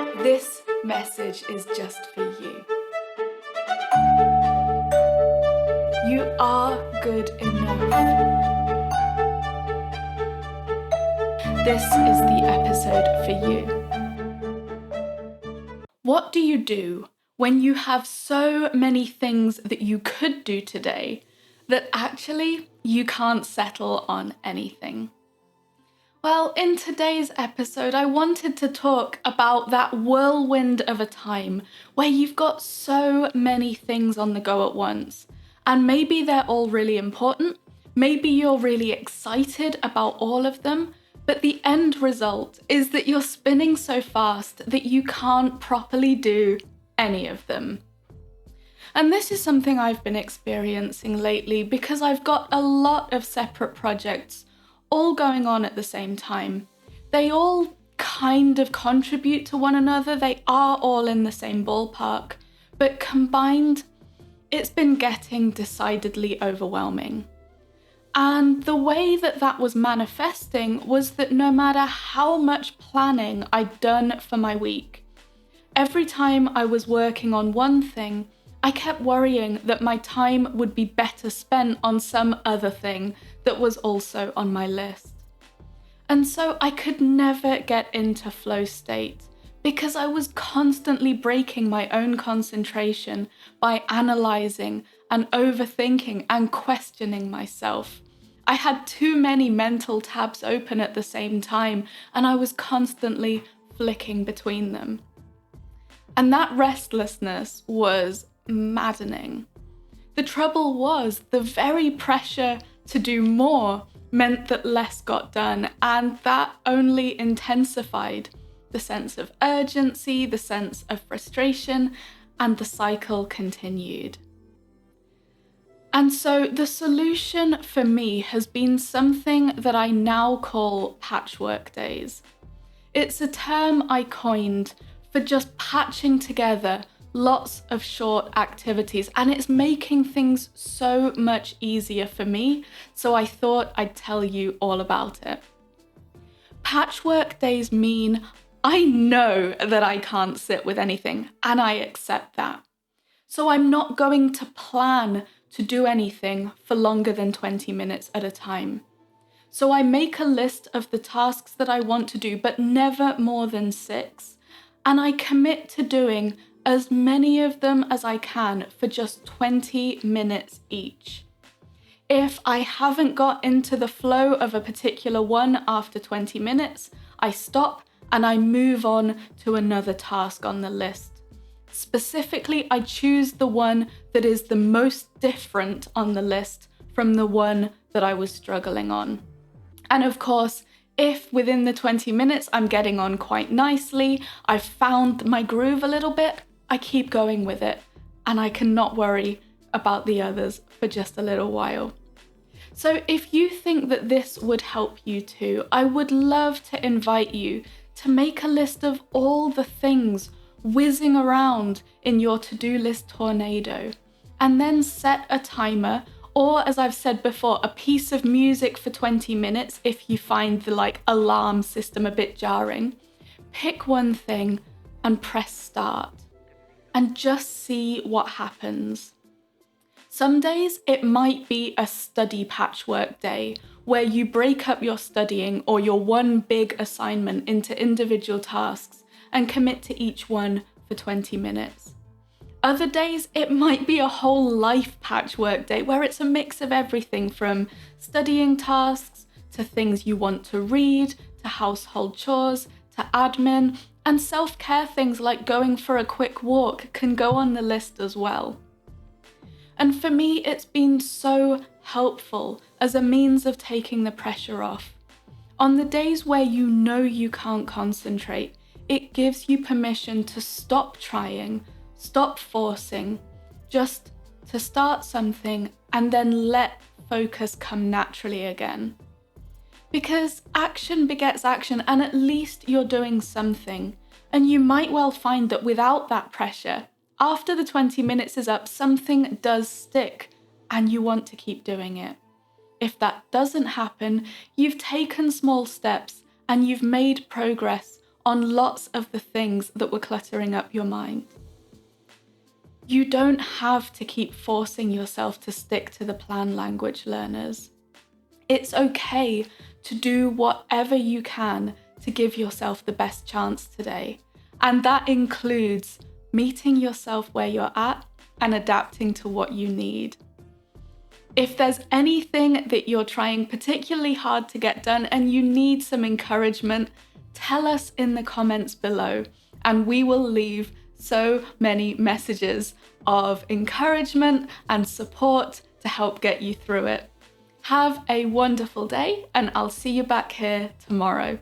This message is just for you. You are good enough. This is the episode for you. What do you do when you have so many things that you could do today that actually you can't settle on anything? Well, in today's episode, I wanted to talk about that whirlwind of a time where you've got so many things on the go at once. And maybe they're all really important, maybe you're really excited about all of them, but the end result is that you're spinning so fast that you can't properly do any of them. And this is something I've been experiencing lately because I've got a lot of separate projects all going on at the same time. They all kind of contribute to one another, they are all in the same ballpark, but combined, it's been getting decidedly overwhelming. And the way that was manifesting was that no matter how much planning I'd done for my week, every time I was working on one thing, I kept worrying that my time would be better spent on some other thing that was also on my list. And so I could never get into flow state because I was constantly breaking my own concentration by analysing and overthinking and questioning myself. I had too many mental tabs open at the same time and I was constantly flicking between them. And that restlessness was maddening. The trouble was the very pressure to do more meant that less got done, and that only intensified the sense of urgency, the sense of frustration, and the cycle continued. And so the solution for me has been something that I now call patchwork days. It's a term I coined for just patching together lots of short activities, and it's making things so much easier for me, so I thought I'd tell you all about it. Patchwork days mean I know that I can't sit with anything, and I accept that. So I'm not going to plan to do anything for longer than 20 minutes at a time. So I make a list of the tasks that I want to do, but never more than 6, and I commit to doing as many of them as I can for just 20 minutes each. If I haven't got into the flow of a particular one after 20 minutes, I stop and I move on to another task on the list. Specifically, I choose the one that is the most different on the list from the one that I was struggling on. And of course, if within the 20 minutes I'm getting on quite nicely, I've found my groove a little bit, I keep going with it, and I cannot worry about the others for just a little while. So if you think that this would help you too, I would love to invite you to make a list of all the things whizzing around in your to-do list tornado, and then set a timer, or as I've said before, a piece of music for 20 minutes if you find the alarm system a bit jarring. Pick one thing and press start. And just see what happens. Some days it might be a study patchwork day where you break up your studying or your one big assignment into individual tasks and commit to each one for 20 minutes. Other days it might be a whole life patchwork day where it's a mix of everything from studying tasks to things you want to read, to household chores, to admin, and self-care things like going for a quick walk can go on the list as well. And for me, it's been so helpful as a means of taking the pressure off. On the days where you know you can't concentrate, it gives you permission to stop trying, stop forcing, just to start something and then let focus come naturally again. Because action begets action, and at least you're doing something. And you might well find that without that pressure, after the 20 minutes is up, something does stick and you want to keep doing it. If that doesn't happen, you've taken small steps and you've made progress on lots of the things that were cluttering up your mind. You don't have to keep forcing yourself to stick to the plan, language learners. It's okay to do whatever you can to give yourself the best chance today. And that includes meeting yourself where you're at and adapting to what you need. If there's anything that you're trying particularly hard to get done and you need some encouragement, tell us in the comments below, and we will leave so many messages of encouragement and support to help get you through it. Have a wonderful day, and I'll see you back here tomorrow.